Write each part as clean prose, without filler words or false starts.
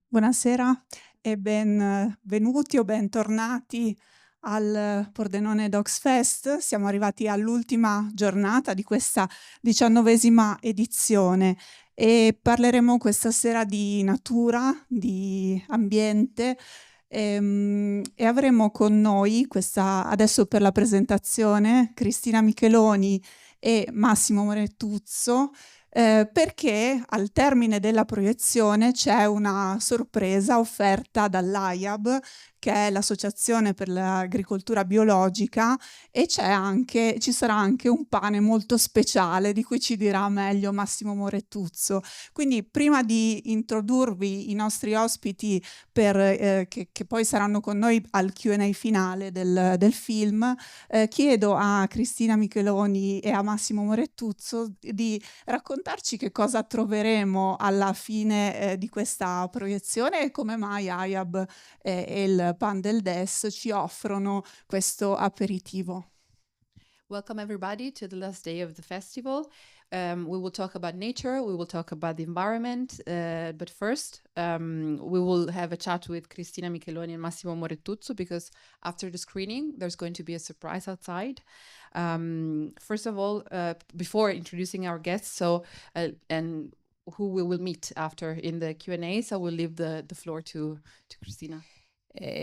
Buonasera e benvenuti o bentornati al Pordenone Docs Fest. Siamo arrivati all'ultima giornata di questa 19ª edizione e parleremo questa sera di natura, di ambiente e avremo con noi adesso per la presentazione Cristina Micheloni e Massimo Morettuzzo, perché al termine della proiezione c'è una sorpresa offerta dall'AIAB, che è l'Associazione per l'Agricoltura Biologica, e ci sarà anche un pane molto speciale di cui ci dirà meglio Massimo Morettuzzo. Quindi prima di introdurvi i nostri ospiti che poi saranno con noi al Q&A finale del film, chiedo a Cristina Micheloni e a Massimo Morettuzzo di raccontarci che cosa troveremo alla fine di questa proiezione e come mai AIAB e il Pan del Des ci offrono questo aperitivo. Welcome everybody to the last day of the festival. We will talk about nature, we will talk about the environment, but first we will have a chat with Cristina Micheloni and Massimo Morettuzzo, because after the screening there's going to be a surprise outside. First of all, before introducing our guests, and who we will meet after in the Q&A, so we'll leave the floor to Cristina.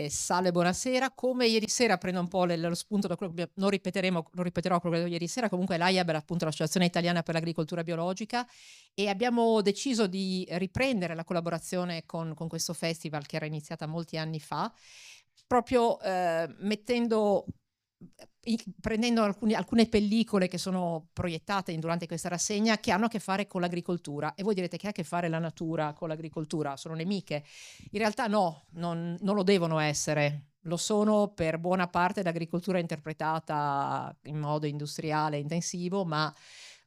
Salve, buonasera. Come ieri sera prendo un po' lo spunto da quello che non ripeterò quello che ho detto ieri sera. Comunque l'AIAB è appunto l'Associazione Italiana per l'Agricoltura Biologica e abbiamo deciso di riprendere la collaborazione con questo festival che era iniziata molti anni fa, proprio prendendo alcune pellicole che sono proiettate durante questa rassegna che hanno a che fare con l'agricoltura. E voi direte: che ha a che fare la natura con l'agricoltura? Sono nemiche? In realtà no, non lo devono essere. Lo sono per buona parte l'agricoltura interpretata in modo industriale intensivo, ma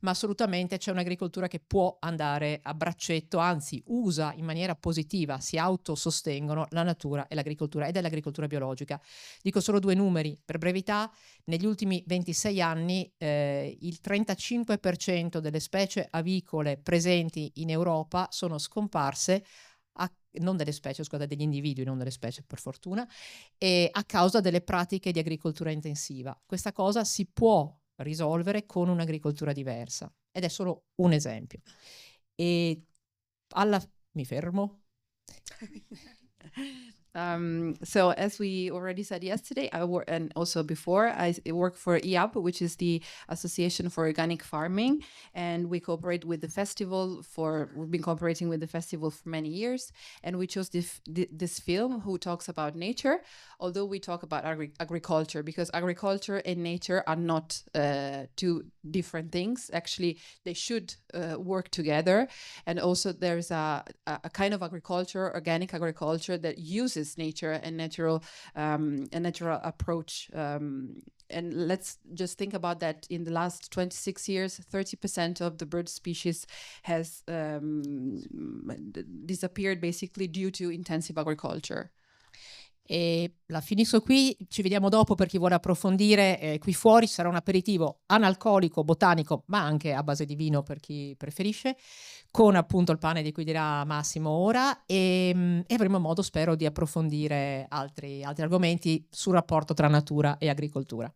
assolutamente c'è un'agricoltura che può andare a braccetto, anzi usa in maniera positiva, si autosostengono la natura e l'agricoltura, ed è l'agricoltura biologica. Dico solo due numeri per brevità: negli ultimi 26 anni il 35% delle specie avicole presenti in Europa sono scomparse, non delle specie, scusate, degli individui, non delle specie, per fortuna, e a causa delle pratiche di agricoltura intensiva. Questa cosa si può risolvere con un'agricoltura diversa, ed è solo un esempio. E mi fermo. So as we already said yesterday, and also before, I work for IAB, which is the Association for Organic Farming, and we cooperate with the festival we've been cooperating with the festival for many years, and we chose this film who talks about nature, although we talk about agriculture, because agriculture and nature are not two different things. Actually, they should work together. And also there's a kind of agriculture, organic agriculture, that uses nature and natural approach. And let's just think about that. In the last 26 years, 30% of the bird species has disappeared, basically due to intensive agriculture. E la finisco qui, ci vediamo dopo per chi vuole approfondire. Qui fuori ci sarà un aperitivo analcolico, botanico, ma anche a base di vino per chi preferisce, con appunto il pane di cui dirà Massimo ora, e avremo modo, spero, di approfondire altri argomenti sul rapporto tra natura e agricoltura.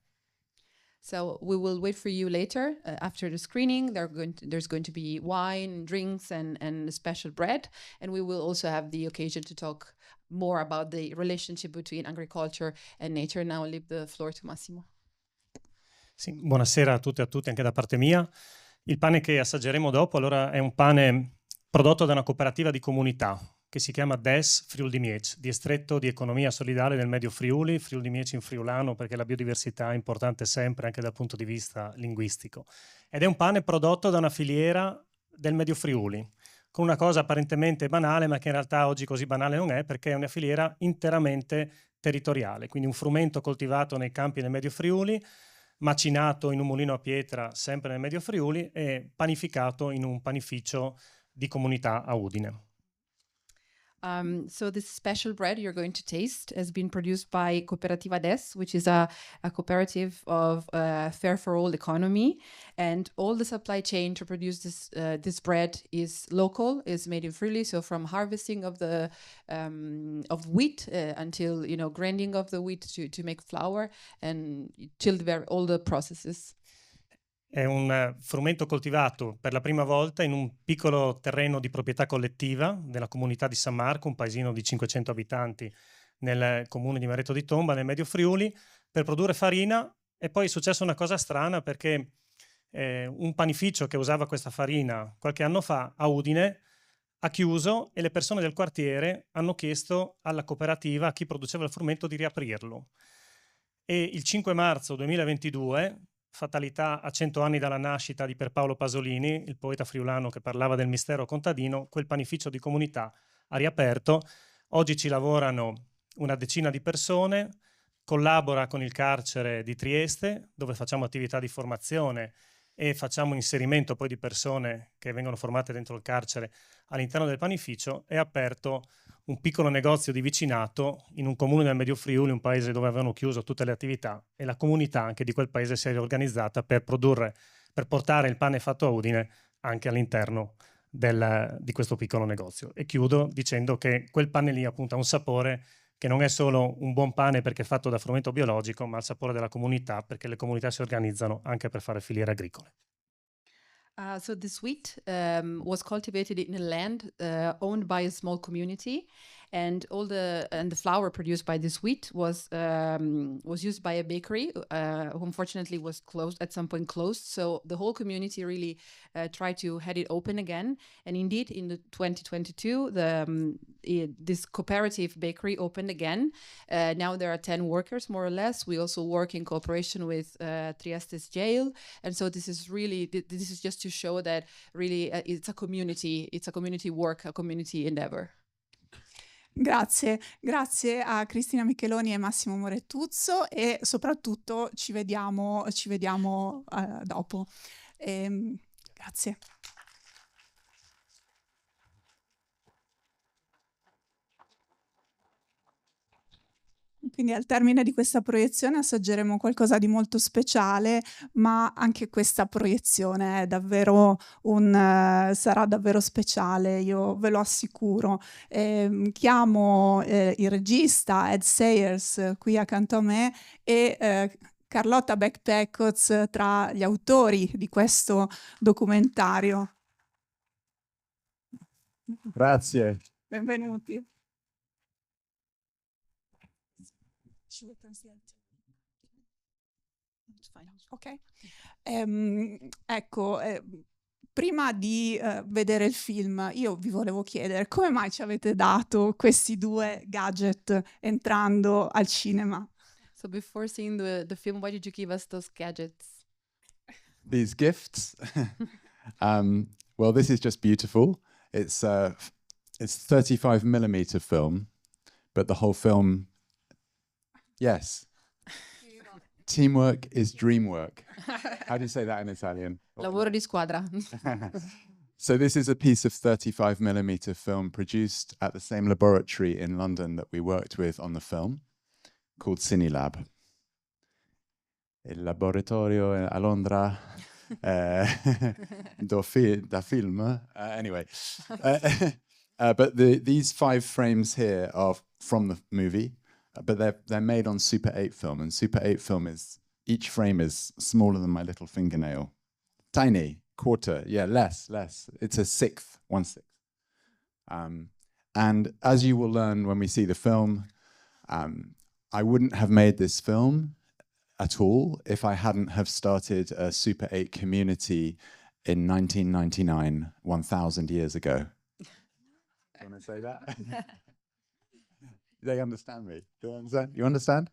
So we will wait for you later after the screening. There's going to be wine, drinks, and special bread, and we will also have the occasion to talk more about the relationship between agriculture and nature. Now I'll leave the floor to Massimo. Sì, buonasera a tutte e a tutti anche da parte mia. Il pane che assaggeremo dopo allora è un pane prodotto da una cooperativa di comunità che si chiama DES Friul di Miec, distretto di economia solidale del Medio Friuli, Friul di Miec in friulano, perché la biodiversità è importante sempre anche dal punto di vista linguistico. Ed è un pane prodotto da una filiera del Medio Friuli, con una cosa apparentemente banale, ma che in realtà oggi così banale non è, perché è una filiera interamente territoriale, quindi un frumento coltivato nei campi del Medio Friuli, macinato in un mulino a pietra sempre nel Medio Friuli e panificato in un panificio di comunità a Udine. So this special bread you're going to taste has been produced by Cooperativa Des, which is a cooperative of fair for all economy, and all the supply chain to produce this bread is local, is made in Friuli. So from harvesting of the of wheat until grinding of the wheat to make flour, and till all the processes. È un frumento coltivato per la prima volta in un piccolo terreno di proprietà collettiva della comunità di San Marco, un paesino di 500 abitanti nel comune di Mareto di Tomba, nel Medio Friuli, per produrre farina. E poi è successa una cosa strana, perché un panificio che usava questa farina qualche anno fa a Udine ha chiuso, e le persone del quartiere hanno chiesto alla cooperativa, a chi produceva il frumento, di riaprirlo. E il 5 marzo 2022, fatalità a 100 anni dalla nascita di Pierpaolo Pasolini, il poeta friulano che parlava del mistero contadino, quel panificio di comunità ha riaperto. Oggi ci lavorano una decina di persone, collabora con il carcere di Trieste, dove facciamo attività di formazione e facciamo inserimento poi di persone che vengono formate dentro il carcere all'interno del panificio. È aperto un piccolo negozio di vicinato in un comune del Medio Friuli, un paese dove avevano chiuso tutte le attività, e la comunità anche di quel paese si è riorganizzata per portare il pane fatto a Udine anche all'interno di questo piccolo negozio. E chiudo dicendo che quel pane lì appunto ha un sapore che non è solo un buon pane perché è fatto da frumento biologico, ma il sapore della comunità, perché le comunità si organizzano anche per fare filiere agricole. So this wheat was cultivated in a land owned by a small community, and the flour produced by this wheat was used by a bakery who unfortunately was closed at some point. So the whole community really tried to have it open again. And indeed, in the 2022, this cooperative bakery opened again. Now there are 10 workers, more or less. We also work in cooperation with Trieste's jail, and so this is just to show that really it's a community work, a community endeavor. Grazie a Cristina Micheloni e Massimo Morettuzzo, e soprattutto ci vediamo dopo. Grazie. Quindi al termine di questa proiezione assaggeremo qualcosa di molto speciale, ma anche questa proiezione è davvero sarà davvero speciale, io ve lo assicuro. Chiamo il regista Ed Sayers qui accanto a me e Carlotta Beck-Peckoz tra gli autori di questo documentario. Grazie. Benvenuti. Ok. Ecco, prima di vedere il film, io vi volevo chiedere come mai ci avete dato questi due gadget entrando al cinema? So before seeing the film, why did you give us those gadgets? These gifts. Well, this is just beautiful. It's 35mm film, but the whole film. Yes. Teamwork is dream work. How do you say that in Italian? Lavoro di squadra. So this is a piece of 35mm film produced at the same laboratory in London that we worked with on the film, called Cinelab. Il laboratorio a Londra da film. Anyway. But these 5 frames here are from the movie. But they're made on Super 8 film, and Super 8 film each frame is smaller than my little fingernail. Tiny, quarter, less. It's a 1/6. And as you will learn when we see the film, I wouldn't have made this film at all if I hadn't have started a Super 8 community in 1999, 1,000 years ago. Do you want to say that? They understand me. Do you understand? You understand?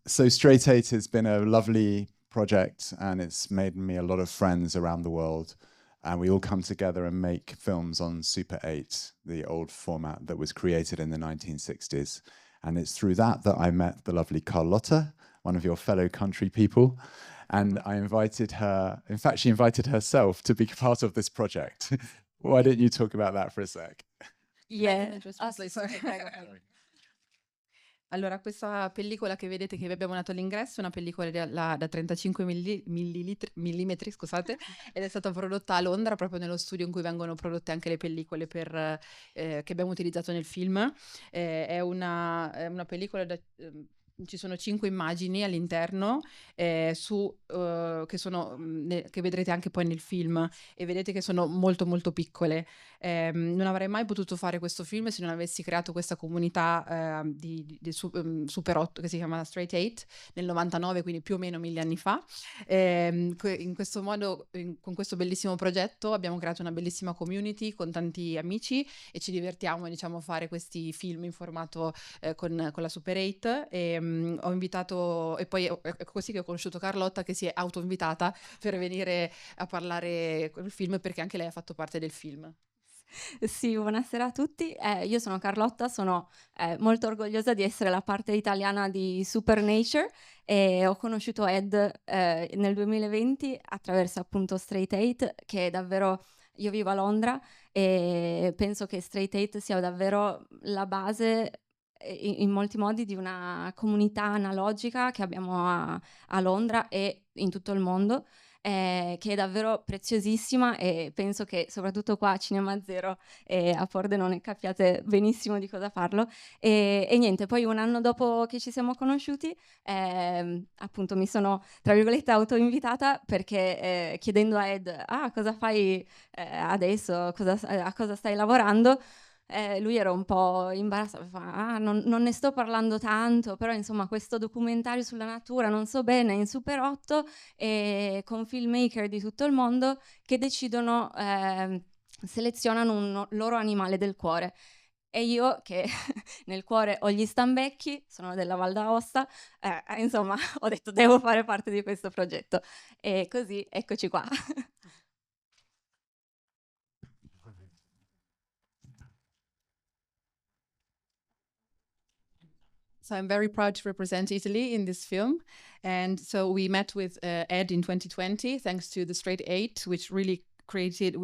So Straight 8 has been a lovely project, and it's made me a lot of friends around the world. And we all come together and make films on Super 8, the old format that was created in the 1960s. And it's through that I met the lovely Carlotta, one of your fellow country people. And I invited her, in fact, she invited herself to be part of this project. Why don't you talk about that for a sec? Yeah. Just translate, sorry. Allora, questa pellicola che vedete che vi abbiamo dato all'ingresso è una pellicola da 35 millimetri, scusate, ed è stata prodotta a Londra, proprio nello studio in cui vengono prodotte anche le pellicole che abbiamo utilizzato nel film. È una pellicola ci sono 5 immagini all'interno che vedrete anche poi nel film, e vedete che sono molto molto piccole. Non avrei mai potuto fare questo film se non avessi creato questa comunità di Super 8 che si chiama Straight 8 nel 99, quindi più o meno 1000 anni fa. In questo modo, con questo bellissimo progetto, abbiamo creato una bellissima community con tanti amici e ci divertiamo, diciamo, a fare questi film in formato con la Super 8. Ho invitato, e poi è così che ho conosciuto Carlotta, che si è autoinvitata per venire a parlare del film, perché anche lei ha fatto parte del film. Sì, buonasera a tutti. Io sono Carlotta, sono molto orgogliosa di essere la parte italiana di Supernature e ho conosciuto Ed nel 2020 attraverso appunto Straight 8, che è davvero... Io vivo a Londra e penso che Straight 8 sia davvero la base in molti modi di una comunità analogica che abbiamo a Londra e in tutto il mondo. Che è davvero preziosissima, e penso che soprattutto qua a Cinema Zero e a Pordenone capiate benissimo di cosa parlo. E niente, poi un anno dopo che ci siamo conosciuti, appunto mi sono tra virgolette autoinvitata, perché chiedendo a Ed cosa fai adesso, a cosa stai lavorando, lui era un po' imbarazzato, fa, non ne sto parlando tanto, però insomma questo documentario sulla natura, non so bene, in Super 8 e con filmmaker di tutto il mondo che decidono, selezionano un loro animale del cuore. E io che nel cuore ho gli stambecchi, sono della Val d'Aosta, insomma ho detto devo fare parte di questo progetto, e così eccoci qua. So I'm very proud to represent Italy in this film. And so we met with Ed in 2020, thanks to the Straight 8, which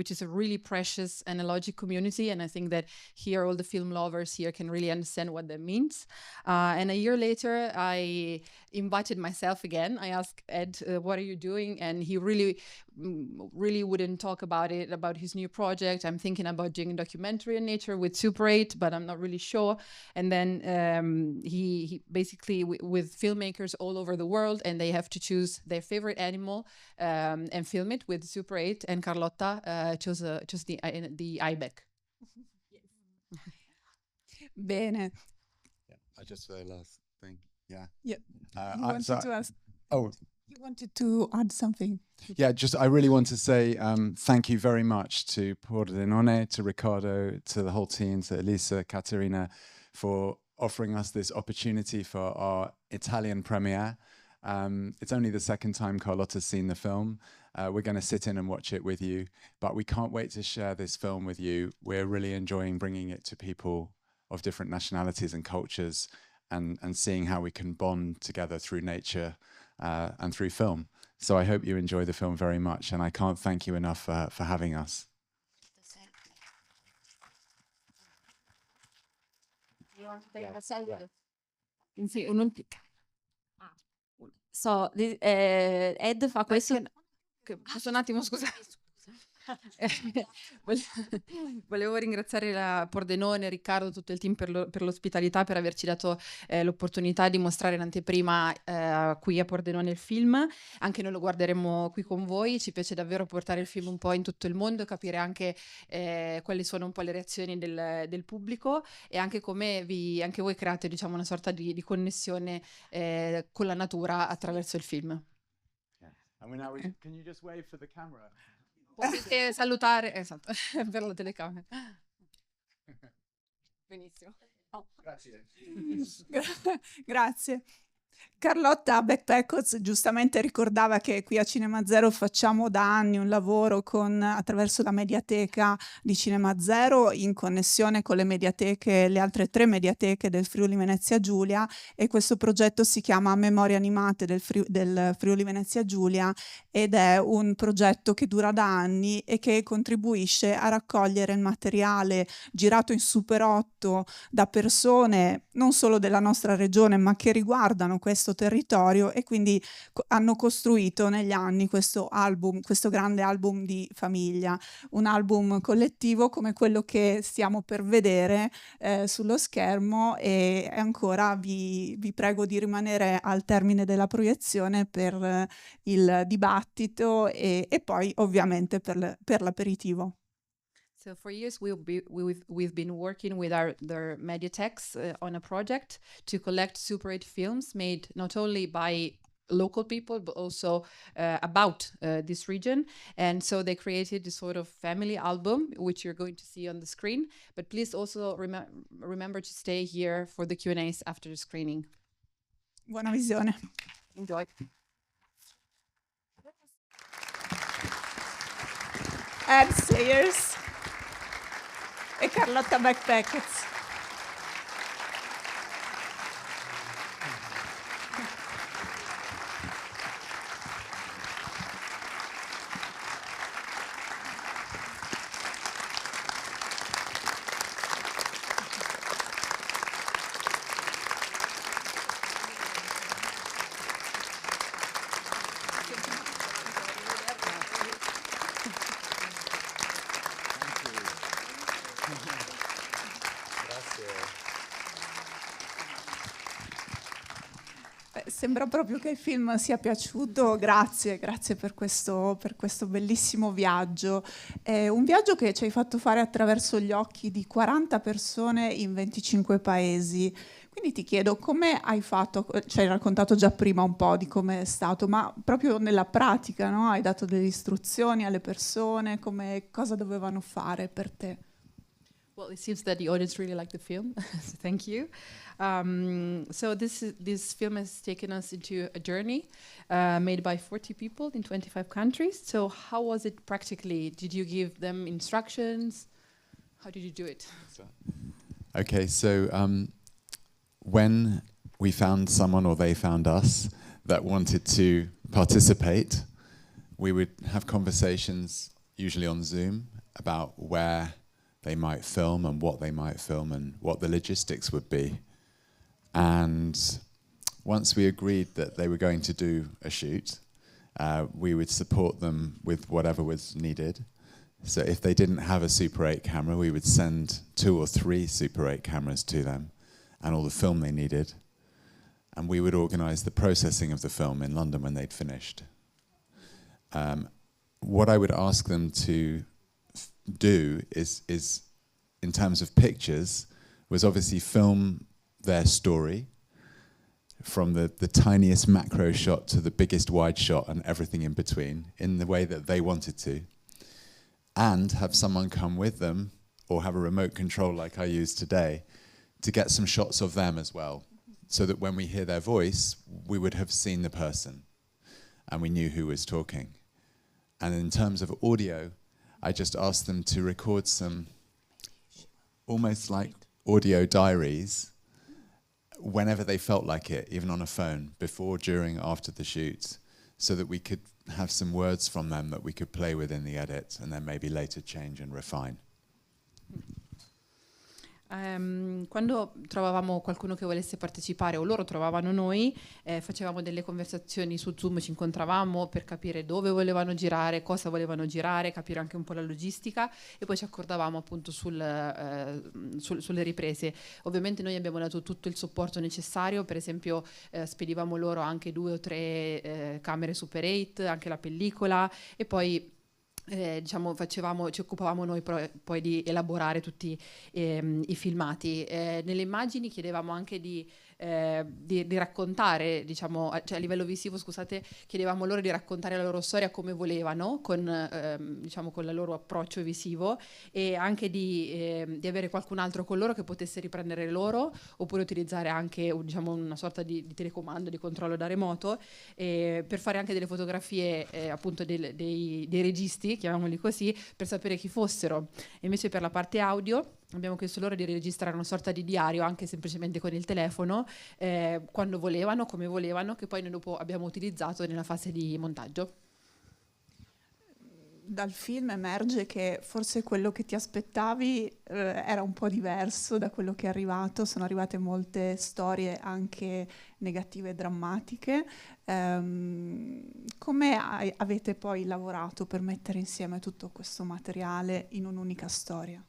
is a really precious analogic community. And I think that here, all the film lovers here can really understand what that means. And a year later, I invited myself again. I asked Ed, what are you doing? And he really wouldn't talk about his new project. I'm thinking about doing a documentary on nature with Super 8, but I'm not really sure. And then he basically with filmmakers all over the world, and they have to choose their favorite animal and film it with Super 8. And Carlotta chose the ibex. Bene. Yeah, I just say last thing. Yeah. Yeah. You wanted to add something. Yeah, I really want to say thank you very much to Pordenone, to Riccardo, to the whole team, to Elisa, Caterina, for offering us this opportunity for our Italian premiere. It's only the second time Carlotta's seen the film. We're going to sit in and watch it with you, but we can't wait to share this film with you. We're really enjoying bringing it to people of different nationalities and cultures, and seeing how we can bond together through nature and through film. So I hope you enjoy the film very much, and I can't thank you enough for having us. So, Ed fa questo... Posso un attimo, scusa? Volevo ringraziare la Pordenone, Riccardo, tutto il team per l'ospitalità, per averci dato l'opportunità di mostrare in anteprima qui a Pordenone il film. Anche noi lo guarderemo qui con voi. Ci piace davvero portare il film un po' in tutto il mondo, capire anche quali sono un po' le reazioni del pubblico, e anche come anche voi create, diciamo, una sorta di connessione con la natura attraverso il film. Can you just wave for the camera? Potete salutare, esatto, per la telecamera. Benissimo. Grazie. Grazie. Carlotta Beck-Peckoz giustamente ricordava che qui a Cinema Zero facciamo da anni un lavoro attraverso la mediateca di Cinema Zero in connessione con le altre 3 mediateche del Friuli Venezia Giulia, e questo progetto si chiama Memorie Animate del Friuli Venezia Giulia, ed è un progetto che dura da anni e che contribuisce a raccogliere il materiale girato in Super 8 da persone non solo della nostra regione ma che riguardano questo territorio, e quindi hanno costruito negli anni questo album, questo grande album di famiglia, un album collettivo come quello che stiamo per vedere sullo schermo, e ancora vi prego di rimanere al termine della proiezione per il dibattito e poi ovviamente per l'aperitivo. So for years we've been working with their Mediatex on a project to collect Super 8 films made not only by local people but also about this region, and so they created this sort of family album which you're going to see on the screen, but please also remember to stay here for the Q&As after the screening. Buona visione. Enjoy. Ed Sayers e Carlotta Beck-Peckoz. Sembra proprio che il film sia piaciuto, grazie per questo bellissimo viaggio. È un viaggio che ci hai fatto fare attraverso gli occhi di 40 persone in 25 paesi. Quindi ti chiedo come hai fatto, ci hai raccontato già prima un po' di come è stato, ma proprio nella pratica, no? Hai dato delle istruzioni alle persone, cosa dovevano fare per te? Well, it seems that the audience really liked the film, so thank you. So this film has taken us into a journey made by 40 people in 25 countries. So how was it practically? Did you give them instructions? How did you do it? Okay, so when we found someone or they found us that wanted to participate, we would have conversations, usually on Zoom, about where they might film and what they might film and what the logistics would be. And once we agreed that they were going to do a shoot, we would support them with whatever was needed. So if they didn't have a Super 8 camera, we would send 2 or 3 Super 8 cameras to them and all the film they needed. And we would organize the processing of the film in London when they'd finished. What I would ask them to do is in terms of pictures, was obviously film their story from the tiniest macro shot to the biggest wide shot and everything in between in the way that they wanted to, and have someone come with them or have a remote control like I use today to get some shots of them as well, so that when we hear their voice, we would have seen the person and we knew who was talking. And in terms of audio, I just asked them to record some almost like audio diaries whenever they felt like it, even on a phone, before, during, after the shoot, so that we could have some words from them that we could play with in the edit and then maybe later change and refine. Quando trovavamo qualcuno che volesse partecipare o loro trovavano noi, facevamo delle conversazioni su Zoom, ci incontravamo per capire dove volevano girare, cosa volevano girare, capire anche un po' la logistica, e poi ci accordavamo appunto sulle riprese. Ovviamente noi abbiamo dato tutto il supporto necessario, per esempio spedivamo loro anche 2 o 3 camere Super 8, anche la pellicola, e poi ci occupavamo noi poi di elaborare tutti i filmati. Nelle immagini chiedevamo anche di di raccontare, diciamo, cioè a livello visivo, scusate, chiedevamo loro di raccontare la loro storia come volevano, diciamo, con il loro approccio visivo, e anche di avere qualcun altro con loro che potesse riprendere loro, oppure utilizzare anche, diciamo, una sorta di telecomando, di controllo da remoto, per fare anche delle fotografie appunto dei registi, chiamiamoli così, per sapere chi fossero. E invece per la parte audio abbiamo chiesto loro di registrare una sorta di diario, anche semplicemente con il telefono, quando volevano, come volevano, che poi noi dopo abbiamo utilizzato nella fase di montaggio. Dal film emerge che forse quello che ti aspettavi era un po' diverso da quello che è arrivato. Sono arrivate molte storie anche negative e drammatiche. Come avete poi lavorato per mettere insieme tutto questo materiale in un'unica storia?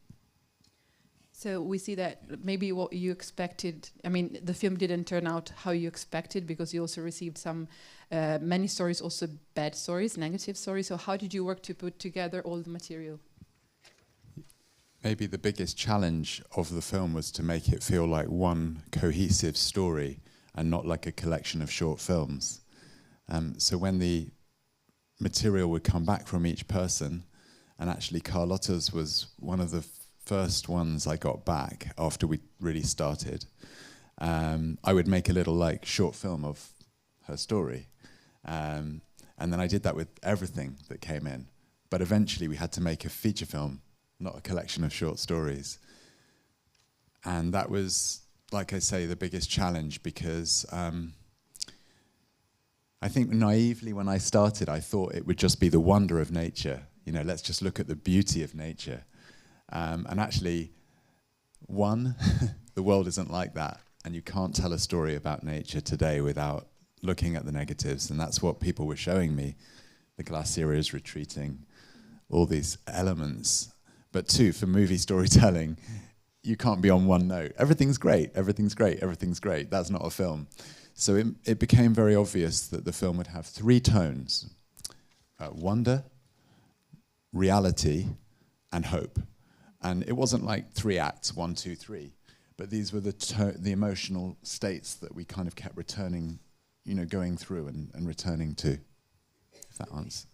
So we see that maybe what you expected, I mean, the film didn't turn out how you expected, because you also received some, many stories, also bad stories, negative stories. So how did you work to put together all the material? Maybe the biggest challenge of the film was to make it feel like one cohesive story and not like a collection of short films. So when the material would come back from each person, and actually Carlotta's was one of the first ones I got back after we really started, I would make a little like short film of her story. And then I did that with everything that came in. But eventually we had to make a feature film, not a collection of short stories. And that was, like I say, the biggest challenge, because I think naively when I started, I thought it would just be the wonder of nature. You know, let's just look at the beauty of nature. And actually, the world isn't like that. And you can't tell a story about nature today without looking at the negatives. And that's what people were showing me. The glacier is retreating, all these elements. But two, for movie storytelling, you can't be on one note. Everything's great, everything's great, everything's great. That's not a film. So it became very obvious that the film would have three tones: wonder, reality, and hope. And it wasn't like 3 acts, 1, 2, 3, but these were the emotional states that we kind of kept returning, you know, going through and returning to. If that answers.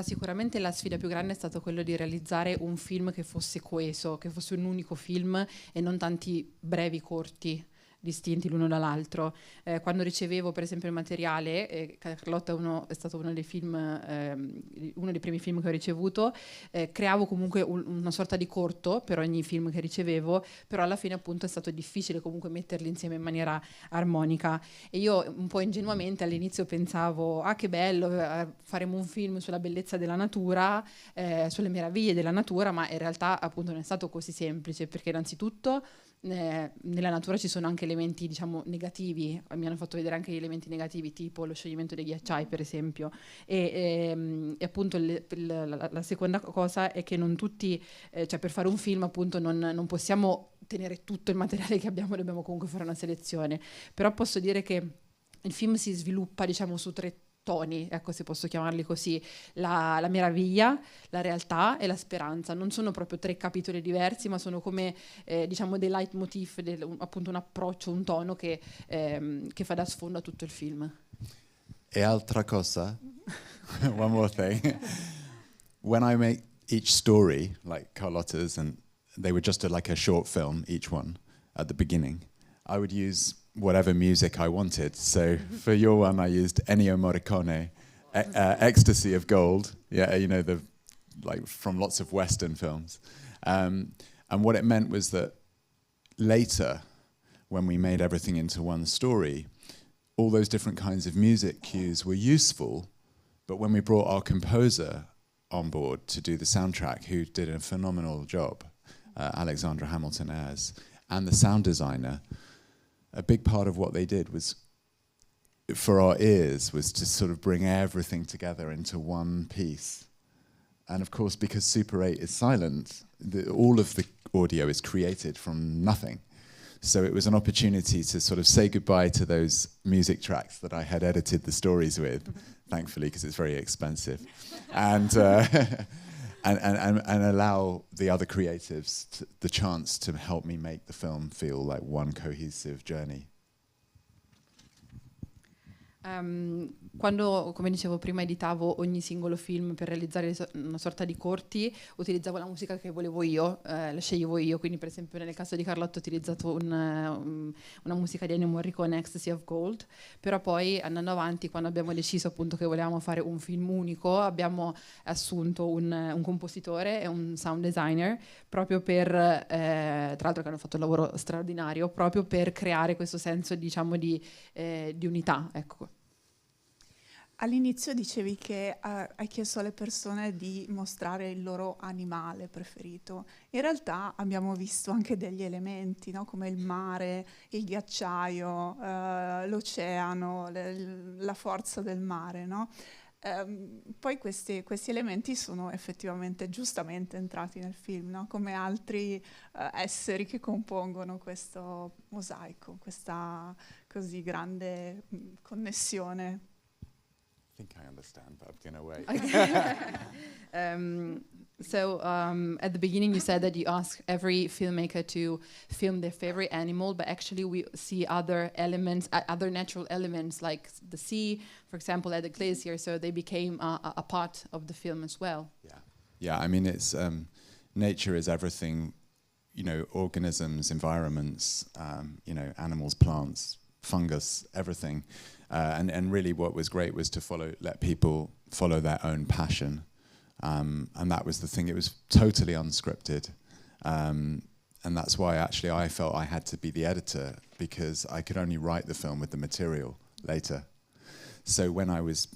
Sicuramente la sfida più grande è stato quello di realizzare un film che fosse coeso, che fosse un unico film e non tanti brevi corti distinti l'uno dall'altro. Quando ricevevo per esempio il materiale, Carlotta è stato uno dei primi film che ho ricevuto, creavo comunque una sorta di corto per ogni film che ricevevo, però alla fine appunto è stato difficile comunque metterli insieme in maniera armonica, e io un po' ingenuamente all'inizio pensavo che bello, faremo un film sulla bellezza della natura, sulle meraviglie della natura, ma in realtà appunto non è stato così semplice, perché innanzitutto nella natura ci sono anche elementi, diciamo, negativi. Mi hanno fatto vedere anche gli elementi negativi, tipo lo scioglimento dei ghiacciai per esempio, e appunto la seconda cosa è che non tutti, cioè per fare un film appunto non possiamo tenere tutto il materiale che abbiamo, dobbiamo comunque fare una selezione, però posso dire che il film si sviluppa, diciamo, su 3 toni, ecco, se posso chiamarli così: la meraviglia, la realtà e la speranza. Non sono proprio 3 capitoli diversi, ma sono come diciamo dei leitmotiv, appunto un approccio, un tono che fa da sfondo a tutto il film. E altra cosa, one more thing. When I make each story, like Carlotta's, and they were just like a short film, each one, at the beginning, I would use whatever music I wanted. So for your one, I used Ennio Morricone, Ecstasy of Gold. Yeah, you know, like from lots of Western films. And what it meant was that later, when we made everything into one story, all those different kinds of music cues were useful. But when we brought our composer on board to do the soundtrack, who did a phenomenal job, Alexandra Hamilton Ayres, and the sound designer, a big part of what they did was, for our ears, was to sort of bring everything together into one piece. And of course, because Super 8 is silent, all of the audio is created from nothing. So it was an opportunity to sort of say goodbye to those music tracks that I had edited the stories with, thankfully, because it's very expensive. And and allow the other creatives the chance to help me make the film feel like one cohesive journey. Quando, come dicevo prima, editavo ogni singolo film per realizzare una sorta di corti, utilizzavo la musica che volevo io, la sceglievo io, quindi per esempio nel caso di Carlotta ho utilizzato una musica di Ennio Morricone, Ecstasy of Gold, però poi andando avanti, quando abbiamo deciso appunto che volevamo fare un film unico, abbiamo assunto un compositore e un sound designer proprio per, tra l'altro che hanno fatto un lavoro straordinario, proprio per creare questo senso, diciamo, di unità, ecco. All'inizio dicevi che hai chiesto alle persone di mostrare il loro animale preferito. In realtà abbiamo visto anche degli elementi, no? Come il mare, il ghiacciaio, l'oceano, la forza del mare, no? Poi questi elementi sono effettivamente giustamente entrati nel film, no? Come altri esseri che compongono questo mosaico, questa così grande connessione. I think I understand, but I'm gonna wait. So at the beginning you said that you ask every filmmaker to film their favorite animal, but actually we see other elements, other natural elements like the sea, for example, at the glacier, so they became a part of the film as well. Yeah, I mean, it's nature is everything, you know, organisms, environments, you know, animals, plants, fungus, everything. And really what was great was to let people follow their own passion. And that was the thing. It was totally unscripted. And that's why actually I felt I had to be the editor, because I could only write the film with the material later. So when I was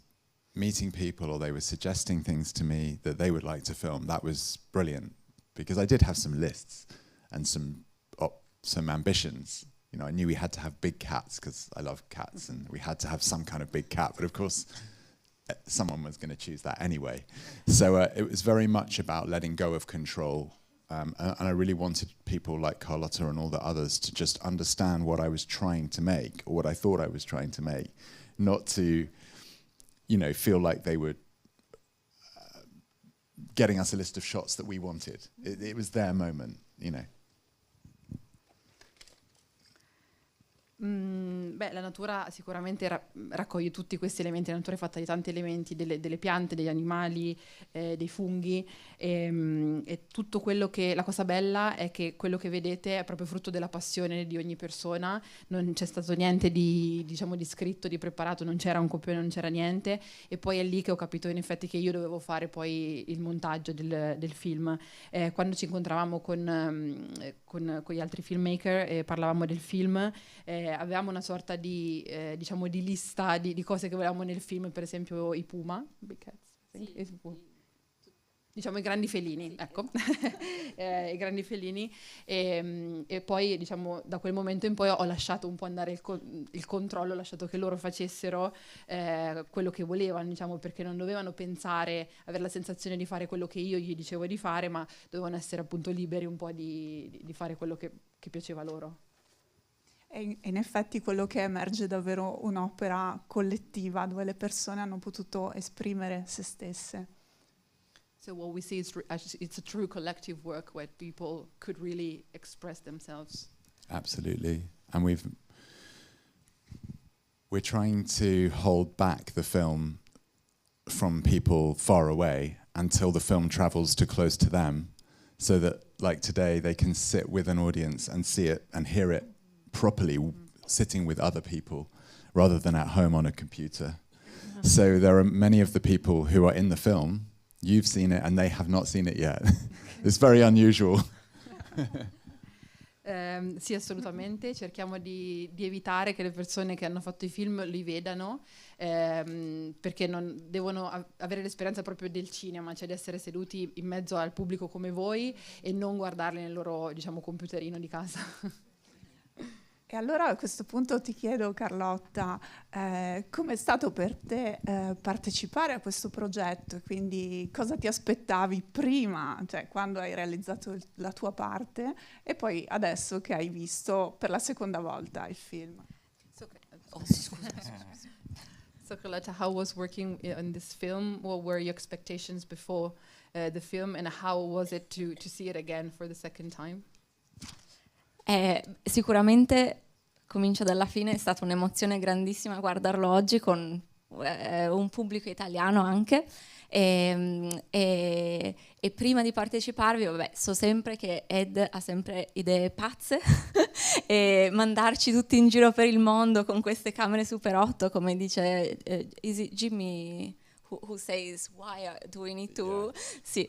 meeting people or they were suggesting things to me that they would like to film, that was brilliant, because I did have some lists and some ambitions. You know, I knew we had to have big cats because I love cats, and we had to have some kind of big cat. But of course, someone was going to choose that anyway. So it was very much about letting go of control. And I really wanted people like Carlotta and all the others to just understand what I was trying to make, or what I thought I was trying to make, not to, you know, feel like they were getting us a list of shots that we wanted. It was their moment, you know. Beh, la natura sicuramente raccoglie tutti questi elementi. La natura è fatta di tanti elementi, delle piante, degli animali, dei funghi, e tutto quello che... La cosa bella è che quello che vedete è proprio frutto della passione di ogni persona. Non c'è stato niente di, diciamo, di scritto, di preparato, non c'era un copione, non c'era niente, e poi è lì che ho capito in effetti che io dovevo fare poi il montaggio del film. Quando ci incontravamo con gli altri filmmaker e parlavamo del film, avevamo una sorta di, diciamo, di lista di cose che volevamo nel film, per esempio i puma, big cats, diciamo i grandi felini, sì, ecco, i grandi felini, e poi, diciamo, da quel momento in poi ho lasciato un po' andare il controllo, ho lasciato che loro facessero quello che volevano, diciamo, perché non dovevano pensare, avere la sensazione di fare quello che io gli dicevo di fare, ma dovevano essere appunto liberi un po' di fare quello che piaceva loro. E in effetti quello che emerge è davvero un'opera collettiva dove le persone hanno potuto esprimere se stesse. So what we see is it's a true collective work where people could really express themselves. Absolutely. And we're trying to hold back the film from people far away until the film travels too close to them, so that, like today, they can sit with an audience and see it and hear it properly, sitting with other people rather than at home on a computer. So there are many of the people who are in the film, you've seen it and they have not seen it yet. It's very unusual. Sì, assolutamente, cerchiamo di evitare che le persone che hanno fatto i film li vedano, perché non devono avere l'esperienza proprio del cinema, cioè di essere seduti in mezzo al pubblico come voi e non guardarli nel loro, diciamo, computerino di casa. E allora a questo punto ti chiedo, Carlotta, com'è stato per te partecipare a questo progetto? Quindi cosa ti aspettavi prima, cioè quando hai realizzato la tua parte, e poi adesso che hai visto per la seconda volta il film? So Carlotta, how was working on this film? What were your expectations before the film, and how was it to see it again for the second time? Sicuramente, comincio dalla fine, è stata un'emozione grandissima guardarlo oggi con un pubblico italiano anche. E prima di parteciparvi, vabbè, so sempre che Ed ha sempre idee pazze e mandarci tutti in giro per il mondo con queste camere Super 8, come dice is it Jimmy who says why do we need to sì,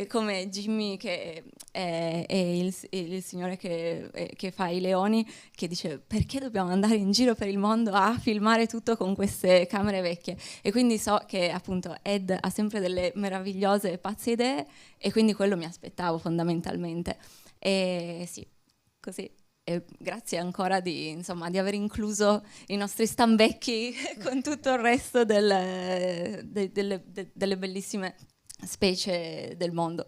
come Jimmy che è il signore che fa i leoni, che dice perché dobbiamo andare in giro per il mondo a filmare tutto con queste camere vecchie, e quindi so che appunto Ed ha sempre delle meravigliose e pazze idee, e quindi quello mi aspettavo fondamentalmente, e sì, così. E grazie ancora di aver incluso i nostri stambecchi con tutto il resto delle bellissime specie del mondo.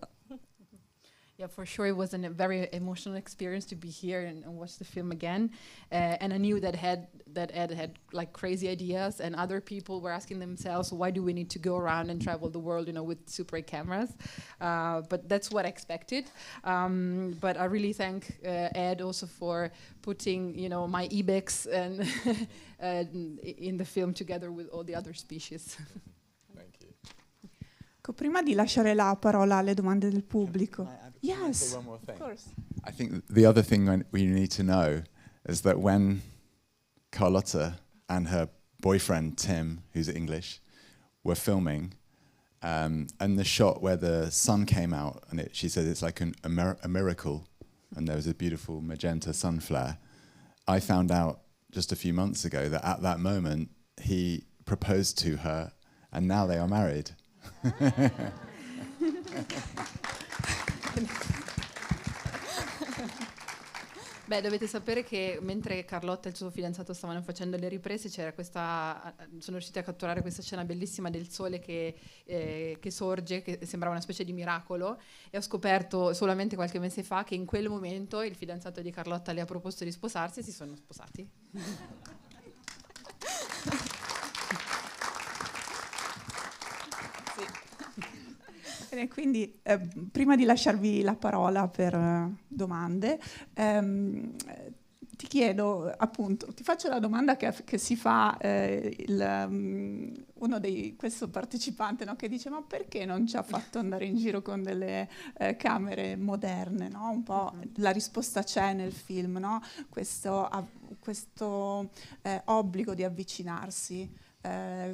Yeah, for sure, it was a very emotional experience to be here and watch the film again. And I knew that Ed had like crazy ideas, and other people were asking themselves, why do we need to go around and travel the world, with Super 8 cameras? But that's what I expected. But I really thank Ed also for putting, my ibex and in the film together with all the other species. Prima di lasciare la parola alle domande del pubblico. Yes. Say one more thing. Of course. I think the other thing we need to know is that when Carlotta and her boyfriend Tim, who's English, were filming, and the shot where the sun came out, and she said it's like a miracle, and there was a beautiful magenta sun flare. I found out just a few months ago that at that moment he proposed to her, and now they are married. Beh, dovete sapere che mentre Carlotta e il suo fidanzato stavano facendo le riprese, sono riusciti a catturare questa scena bellissima del sole che sorge, che sembrava una specie di miracolo, e ho scoperto solamente qualche mese fa che in quel momento il fidanzato di Carlotta le ha proposto di sposarsi e si sono sposati. E quindi prima di lasciarvi la parola per domande, ti chiedo appunto, ti faccio la domanda che si fa questo partecipante, no? Che dice ma perché non ci ha fatto andare in giro con delle camere moderne, no? Un po' la risposta c'è nel film, no? Questo obbligo di avvicinarsi.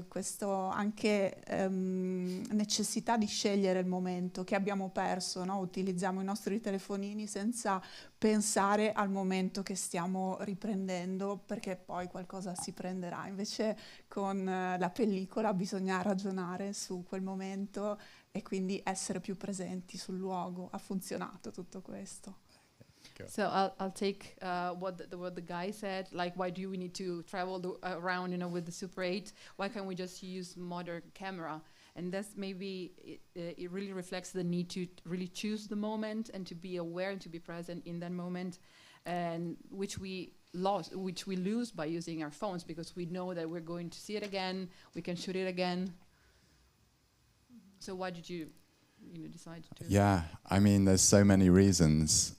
Questo anche necessità di scegliere il momento che abbiamo perso, no? Utilizziamo i nostri telefonini senza pensare al momento che stiamo riprendendo, perché poi qualcosa si prenderà. Invece con la pellicola bisogna ragionare su quel momento e quindi essere più presenti sul luogo. Ha funzionato tutto questo. So I'll take what the guy said, like why do we need to travel around, with the Super 8? Why can't we just use modern camera? And that's maybe it really reflects the need to really choose the moment and to be aware and to be present in that moment, and which we lose by using our phones, because we know that we're going to see it again, we can shoot it again. So why did you decide to? Yeah, I mean, there's so many reasons.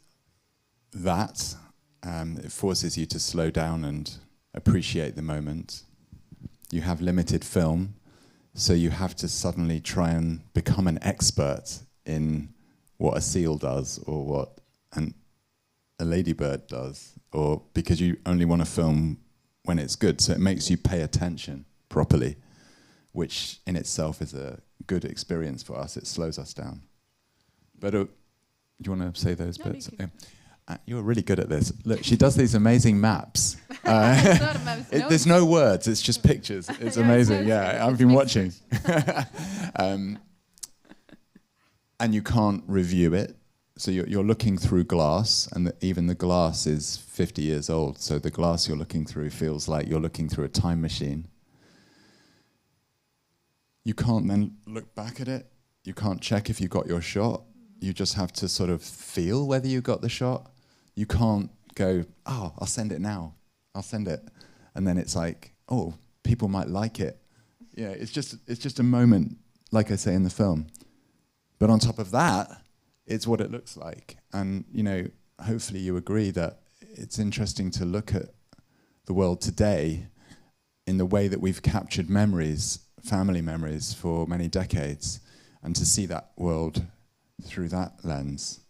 That it forces you to slow down and appreciate the moment. You have limited film, so you have to suddenly try and become an expert in what a seal does or what a ladybird does, or because you only want to film when it's good, so it makes you pay attention properly, which in itself is a good experience for us. It slows us down. But do you want to say those bits? You're really good at this. Look, she does these amazing maps. It's not a map, no. There's no words, it's just pictures. It's amazing, yeah. I've been watching. And you can't review it. So you're looking through glass, and even the glass is 50 years old. So the glass you're looking through feels like you're looking through a time machine. You can't then look back at it. You can't check if you got your shot. You just have to sort of feel whether you got the shot. You can't go, oh, I'll send it now. I'll send it. And then it's like, oh, people might like it. Yeah, it's just a moment, like I say in the film. But on top of that, it's what it looks like. And, you know, hopefully you agree that it's interesting to look at the world today in the way that we've captured memories, family memories, for many decades, and to see that world through that lens.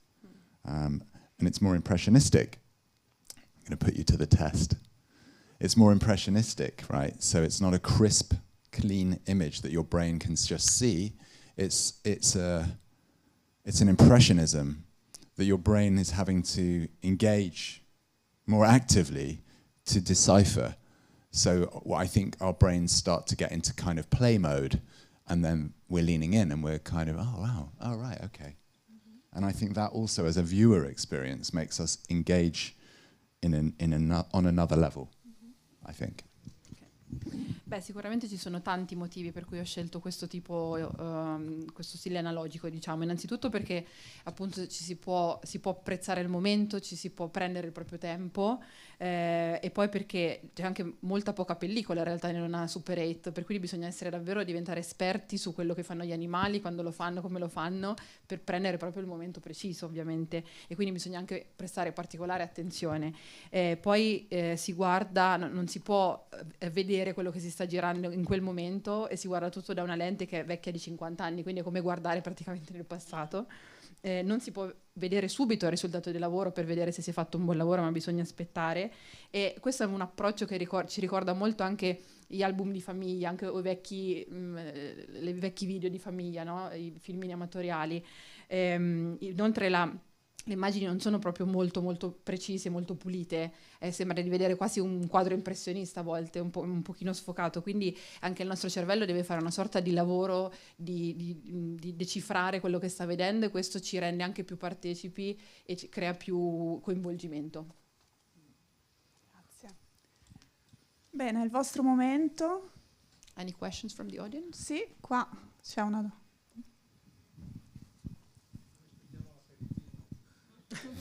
And it's more impressionistic. I'm going to put you to the test. It's more impressionistic, right? So it's not a crisp, clean image that your brain can just see. It's an impressionism that your brain is having to engage more actively to decipher. So I think our brains start to get into kind of play mode, and then we're leaning in and we're kind of, oh wow, oh right, okay. And I think that also, as a viewer experience, makes us engage on another level, I think. Beh, sicuramente ci sono tanti motivi per cui ho scelto questo tipo, questo stile analogico, diciamo. Innanzitutto perché appunto si può apprezzare il momento, ci si può prendere il proprio tempo, e poi perché c'è anche molta poca pellicola in realtà in una Super 8, per cui bisogna diventare esperti su quello che fanno gli animali, quando lo fanno, come lo fanno, per prendere proprio il momento preciso, ovviamente, e quindi bisogna anche prestare particolare attenzione. Poi si guarda, non si può vedere quello che si sta girando in quel momento, e si guarda tutto da una lente che è vecchia di 50 anni, quindi è come guardare praticamente nel passato. Non si può vedere subito il risultato del lavoro per vedere se si è fatto un buon lavoro, ma bisogna aspettare, e questo è un approccio che ci ricorda molto anche gli album di famiglia, anche i vecchi video di famiglia, no? I filmini amatoriali. Inoltre le immagini non sono proprio molto molto precise, molto pulite, sembra di vedere quasi un quadro impressionista a volte, un pochino sfocato, quindi anche il nostro cervello deve fare una sorta di lavoro di decifrare quello che sta vedendo, e questo ci rende anche più partecipi e ci crea più coinvolgimento. Grazie. Bene, il vostro momento. Any questions from the audience? Sì, qua c'è una domanda.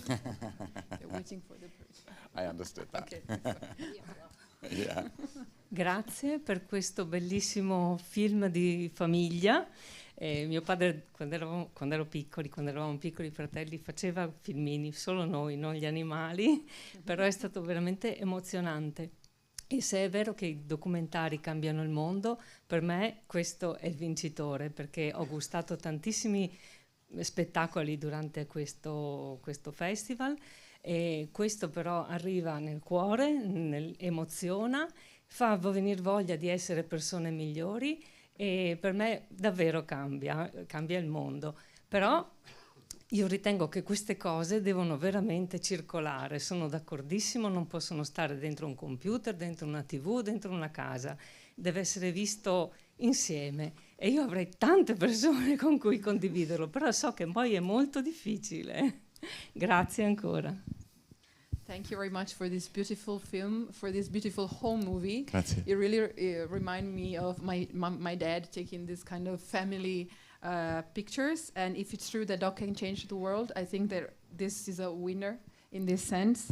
They're waiting for the person. I understood that. Okay. Yeah. Grazie per questo bellissimo film di famiglia. Mio padre, quando eravamo piccoli fratelli, faceva filmini, solo noi, non gli animali, però è stato veramente emozionante. E se è vero che i documentari cambiano il mondo, per me questo è il vincitore, perché ho gustato tantissimi spettacoli durante questo festival, e questo però arriva nel cuore, emoziona, fa venire voglia di essere persone migliori, e per me davvero cambia il mondo. Però io ritengo che queste cose devono veramente circolare, sono d'accordissimo, non possono stare dentro un computer, dentro una TV, dentro una casa, deve essere visto insieme, e io avrei tante persone con cui condividerlo, però so che poi è molto difficile. Grazie ancora. Thank you very much for this beautiful film, for this beautiful home movie. Grazie. You really remind me of my dad taking this kind of family pictures, and if it's true that dog can change the world, I think that this is a winner in this sense,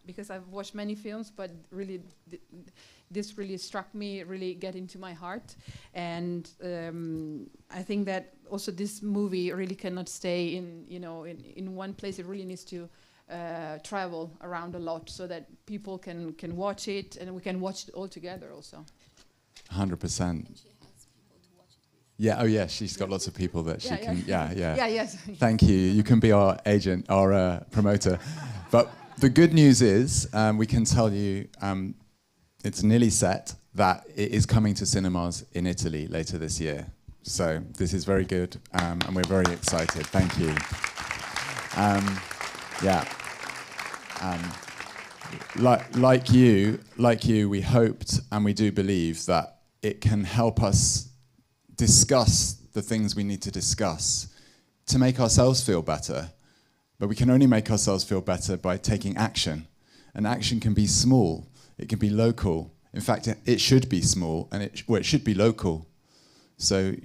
because I've watched many films, but really this really struck me, really get into my heart, and I think that also this movie really cannot stay in one place. It really needs to travel around a lot, so that people can watch it, and we can watch it all together also. 100%. Yeah, oh yeah, she's got lots of people that she can, yeah. Yes. Thank you. You can be our agent, our promoter. But the good news is, we can tell you, it's nearly set that it is coming to cinemas in Italy later this year. So this is very good, and we're very excited. Thank you. Like you, we hoped, and we do believe that it can help us discuss the things we need to discuss to make ourselves feel better. But we can only make ourselves feel better by taking action. And action can be small, it can be local. In fact, it should be small, and it should be local. So,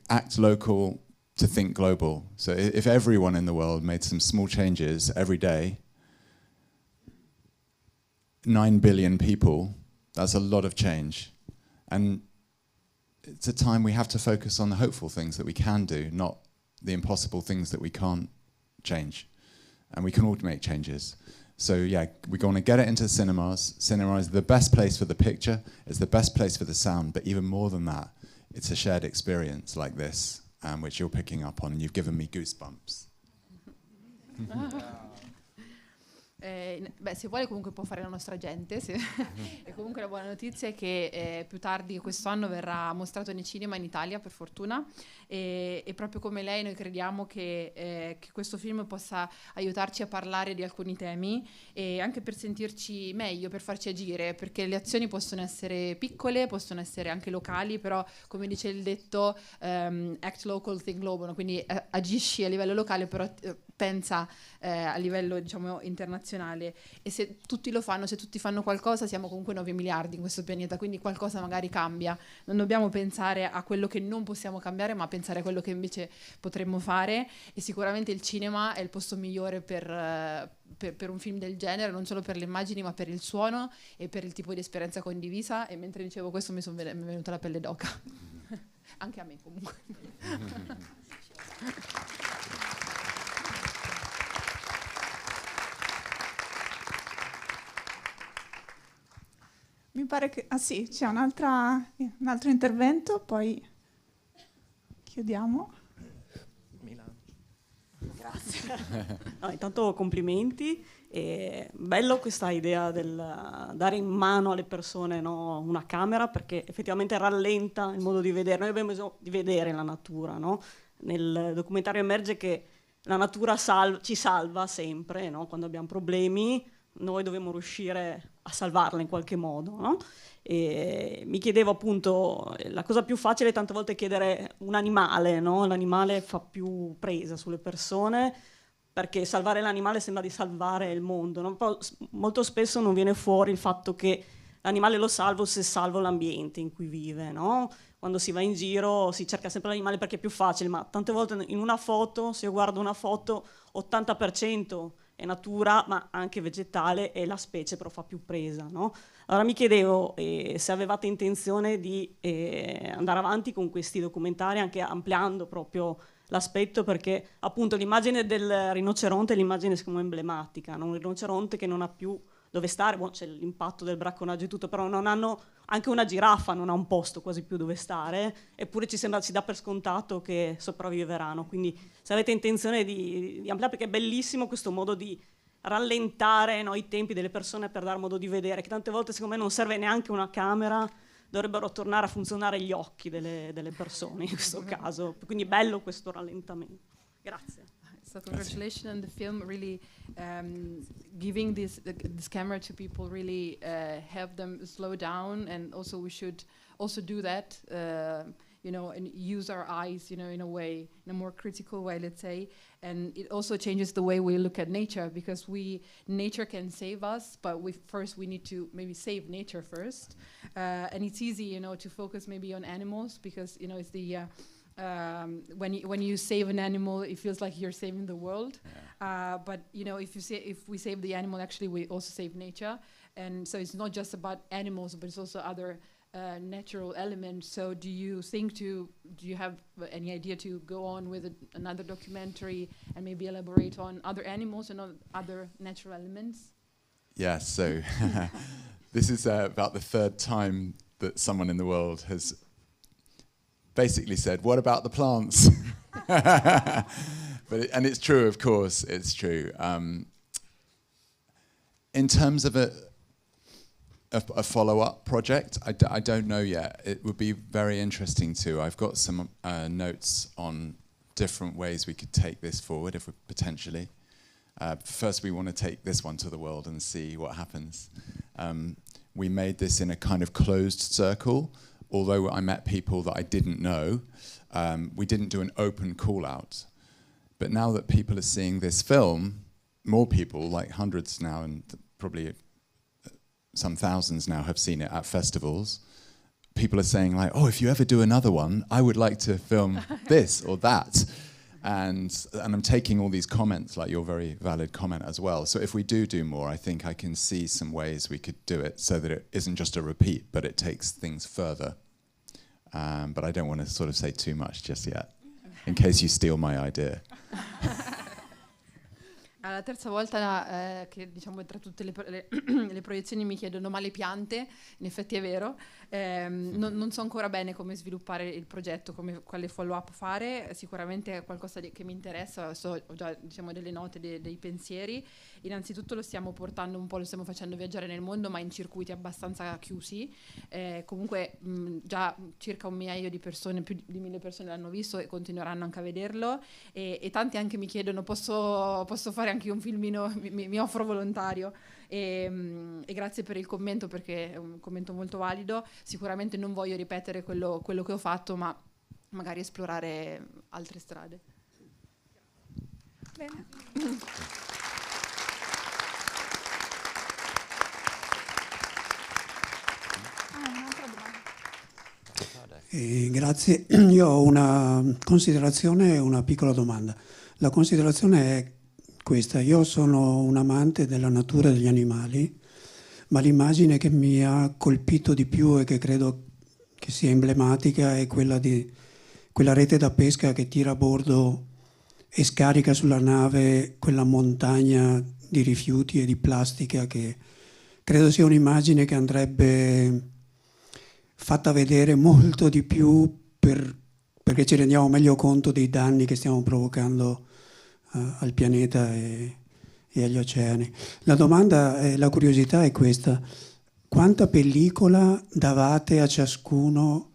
act local to think global. So if everyone in the world made some small changes every day, 9 billion people, that's a lot of change. And it's a time we have to focus on the hopeful things that we can do, not the impossible things that we can't change, and we can all make changes. So yeah, we're going to get it into cinemas. Cinema is the best place for the picture, it's the best place for the sound, but even more than that, it's a shared experience like this, which you're picking up on, and you've given me goosebumps. Se vuole comunque può fare la nostra gente. E comunque la buona notizia è che più tardi quest'anno verrà mostrato nei cinema in Italia, per fortuna, e proprio come lei noi crediamo che questo film possa aiutarci a parlare di alcuni temi e anche per sentirci meglio, per farci agire, perché le azioni possono essere piccole, possono essere anche locali, però come dice il detto act local, think global, quindi agisci a livello locale, però pensa a livello, diciamo, internazionale. E se tutti lo fanno, se tutti fanno qualcosa, siamo comunque 9 miliardi in questo pianeta, quindi qualcosa magari cambia. Non dobbiamo pensare a quello che non possiamo cambiare, ma pensare a quello che invece potremmo fare, e sicuramente il cinema è il posto migliore per un film del genere, non solo per le immagini ma per il suono e per il tipo di esperienza condivisa. E mentre dicevo questo mi è venuta la pelle d'oca. Anche a me comunque. Mi pare che... Ah sì, c'è un altro intervento, poi chiudiamo. Grazie. No, intanto complimenti. Bello questa idea del dare in mano alle persone, no, una camera, perché effettivamente rallenta il modo di vedere. Noi abbiamo bisogno di vedere la natura, no? Nel documentario emerge che la natura ci salva sempre, no? Quando abbiamo problemi noi dobbiamo riuscire a salvarla in qualche modo, no? E mi chiedevo appunto, la cosa più facile è tante volte chiedere un animale, no? L'animale fa più presa sulle persone, perché salvare l'animale sembra di salvare il mondo, no? Però molto spesso non viene fuori il fatto che l'animale lo salvo se salvo l'ambiente in cui vive, no? Quando si va in giro si cerca sempre l'animale perché è più facile, ma tante volte in una foto, se io guardo una foto, 80% è natura, ma anche vegetale, e la specie però fa più presa, no? Allora mi chiedevo se avevate intenzione di andare avanti con questi documentari, anche ampliando proprio l'aspetto, perché appunto l'immagine del rinoceronte è l'immagine secondo me emblematica, no? Un rinoceronte che non ha più dove stare, c'è l'impatto del bracconaggio e tutto, però non hanno, anche una giraffa non ha un posto quasi più dove stare, eppure ci dà per scontato che sopravviveranno. Quindi se avete intenzione di ampliare, perché è bellissimo questo modo di rallentare, no, i tempi delle persone per dar modo di vedere, che tante volte secondo me non serve neanche una camera, dovrebbero tornare a funzionare gli occhi delle persone in questo caso. Quindi bello questo rallentamento. Grazie. So congratulations on the film, really giving this camera to people really help them slow down, and also we should also do that, you know, and use our eyes, you know, in a way, in a more critical way, let's say. And it also changes the way we look at nature, because nature can save us, but we need to maybe save nature first. And it's easy, you know, to focus maybe on animals, because, you know, it's the when you save an animal, it feels like you're saving the world. Yeah. But you know, if we save the animal, actually we also save nature. And so it's not just about animals, but it's also other natural elements. So do you have any idea to go on with another documentary and maybe elaborate on other animals and other natural elements? Yeah, so this is about the third time that someone in the world has basically said, what about the plants? And it's true, of course, it's true. In terms of a follow-up project, I don't know yet. It would be very interesting too. I've got some notes on different ways we could take this forward, if we potentially. First, we want to take this one to the world and see what happens. We made this in a kind of closed circle. Although I met people that I didn't know, we didn't do an open call out. But now that people are seeing this film, more people, like hundreds now, and probably some thousands now have seen it at festivals. People are saying like, oh, if you ever do another one, I would like to film this or that. And I'm taking all these comments, like your very valid comment as well. So if we do more, I think I can see some ways we could do it so that it isn't just a repeat, but it takes things further. But I don't want to sort of say too much just yet. in case you steal my idea. La terza volta che diciamo tra tutte le proiezioni mi chiedono ma le piante, in effetti è vero, non so ancora bene come sviluppare il progetto, quale follow up fare, sicuramente è qualcosa che mi interessa, ho già diciamo delle note, dei pensieri. Innanzitutto lo stiamo portando un po', lo stiamo facendo viaggiare nel mondo ma in circuiti abbastanza chiusi, comunque già circa 1 migliaio di persone, più di 1000 persone l'hanno visto e continueranno anche a vederlo, e tanti anche mi chiedono posso fare anche un filmino, mi offro volontario, e grazie per il commento perché è un commento molto valido. Sicuramente non voglio ripetere quello che ho fatto, ma magari esplorare altre strade. Bene. Un'altra domanda. Grazie, io ho una considerazione e una piccola domanda. La considerazione è questa: io sono un amante della natura e degli animali, ma l'immagine che mi ha colpito di più e che credo che sia emblematica è quella di quella rete da pesca che tira a bordo e scarica sulla nave quella montagna di rifiuti e di plastica, che credo sia un'immagine che andrebbe fatta vedere molto di più perché ci rendiamo meglio conto dei danni che stiamo provocando al pianeta e agli oceani. La domanda, la curiosità è questa: quanta pellicola davate a ciascuno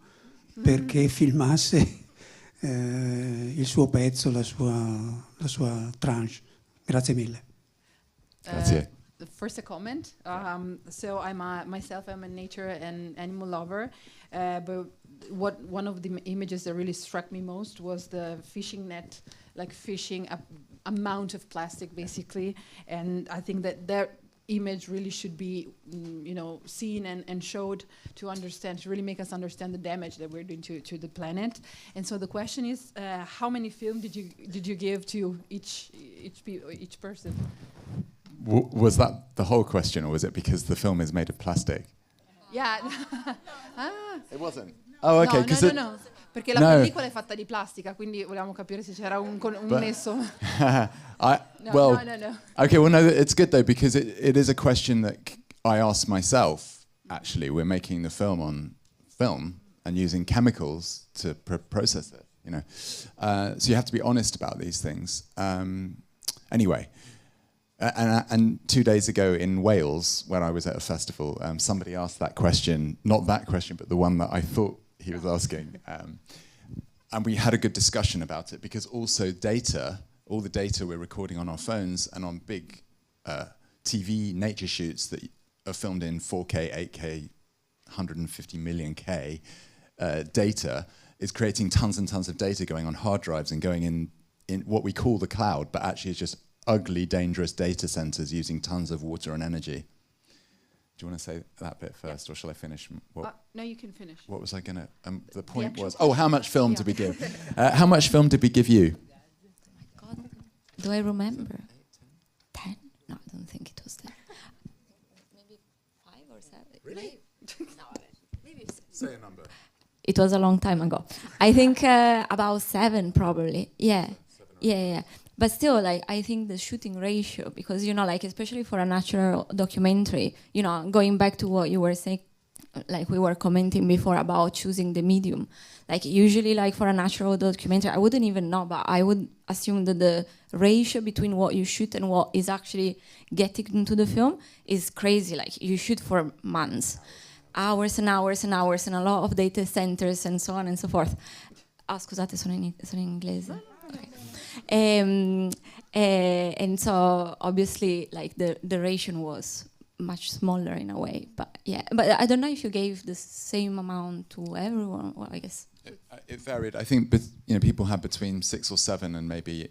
perché filmasse il suo pezzo, la sua tranche? Grazie mille. Grazie. First, a comment. So I'm a nature and animal lover, but one of the images that really struck me most was the fishing net, like fishing a amount of plastic basically, and I think that image really should be seen and showed to really make us understand the damage that we're doing to the planet. And so the question is, how many film did you give to each person? Was that the whole question, or was it because the film is made of plastic? Yeah. It wasn't. Oh, okay. No. Perché la pellicola è fatta di plastica, quindi volevamo capire se c'era un nesso. No. Okay, well, no, it's good though, because it is a question that I asked myself. Actually, we're making the film on film and using chemicals to process it. So you have to be honest about these things. Anyway. And 2 days ago in Wales, when I was at a festival, somebody asked that question, not that question, but the one that I thought he was asking. And we had a good discussion about it, because also all the data we're recording on our phones and on big TV nature shoots that are filmed in 4K, 8K, 150 million K data is creating tons and tons of data going on hard drives and going in what we call the cloud, but actually it's just ugly, dangerous data centers using tons of water and energy. Do you want to say that bit first, or shall I finish? No, you can finish. What was I going to... the point was... Oh, how much film did we give? How much film did we give you? Oh my God. Do I remember? 10? No, I don't think it was 10. Maybe 5 or 7. Really? No, maybe 6. Say a number. It was a long time ago. I think about 7 probably. Yeah. Yeah. But still, like, I think the shooting ratio, because, like, especially for a natural documentary, going back to what you were saying, like we were commenting before about choosing the medium. Like, usually, like, for a natural documentary, I wouldn't even know, but I would assume that the ratio between what you shoot and what is actually getting into the film is crazy. Like, you shoot for months, hours and hours and hours, and a lot of data centers and so on and so forth. Scusate, sono in inglese. Okay. And so obviously, like, the ratio was much smaller in a way, but I don't know if you gave the same amount to everyone. Well, I guess it varied. I think people had between 6 or 7 and maybe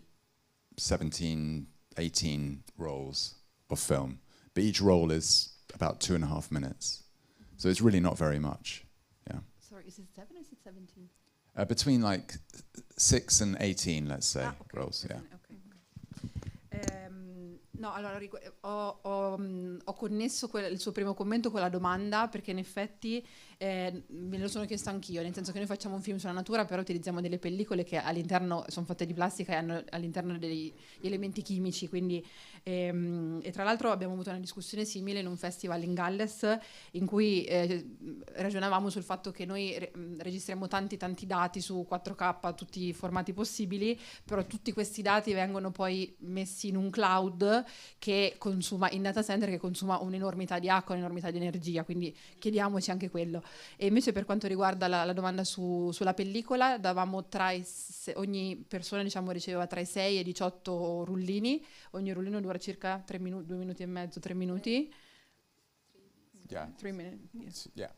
17, 18 rolls of film, but each roll is about 2.5 minutes, so it's really not very much. Yeah. Sorry, is it 7 or is it 17? Between like 6 and 18, let's say, rolls. Yeah. No, allora ho ho connesso il suo primo commento con la domanda, perché in effetti me lo sono chiesto anch'io, nel senso che noi facciamo un film sulla natura, però utilizziamo delle pellicole che all'interno sono fatte di plastica e hanno all'interno degli elementi chimici, quindi e tra l'altro abbiamo avuto una discussione simile in un festival in Galles in cui ragionavamo sul fatto che noi registriamo tanti dati su 4K, tutti i formati possibili, però tutti questi dati vengono poi messi in un cloud che consuma, in data center, che consuma un'enormità di acqua, un'enormità di energia, quindi chiediamoci anche quello. E invece per quanto riguarda la domanda sulla pellicola, davamo ogni persona, diciamo, riceveva tra i 6 e i 18 rullini, ogni rullino dura circa 2 minuti e mezzo, 3 minuti. Yeah. 3 minutes. Yeah.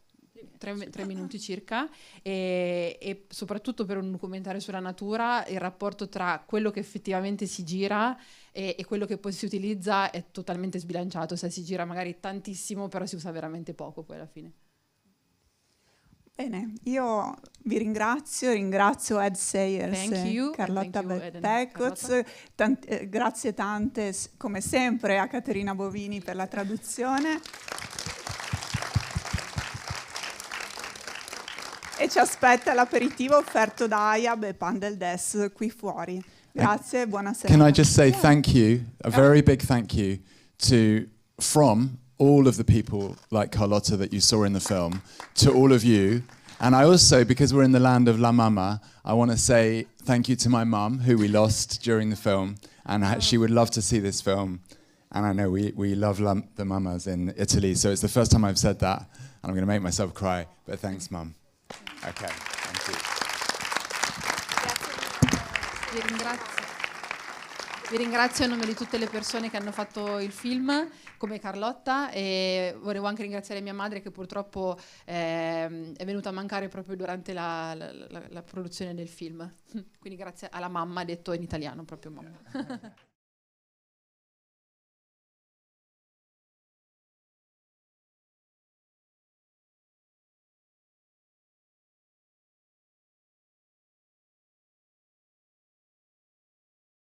3 minuti circa, e soprattutto per un documentario sulla natura il rapporto tra quello che effettivamente si gira e quello che poi si utilizza è totalmente sbilanciato. Se si gira magari tantissimo, però si usa veramente poco poi alla fine. Bene, io vi ringrazio Ed Sayers e Carlotta Peccoz, grazie tante come sempre a Caterina Bovini per la traduzione. E ci aspetta l'aperitivo offerto da Ayab e Pan del Des qui fuori. Grazie, buonasera. Can I just say thank you, a very big thank you from all of the people like Carlotta that you saw in the film, to all of you. And I also, because we're in the land of La Mama, I want to say thank you to my mum, who we lost during the film, and she would love to see this film. And I know we love the mamas in Italy, so it's the first time I've said that, and I'm going to make myself cry, but thanks, Mum. Okay, thank you. Vi ringrazio a nome di tutte le persone che hanno fatto il film, come Carlotta, e volevo anche ringraziare mia madre, che purtroppo è venuta a mancare proprio durante la produzione del film. Quindi grazie alla mamma, detto in italiano, proprio mamma.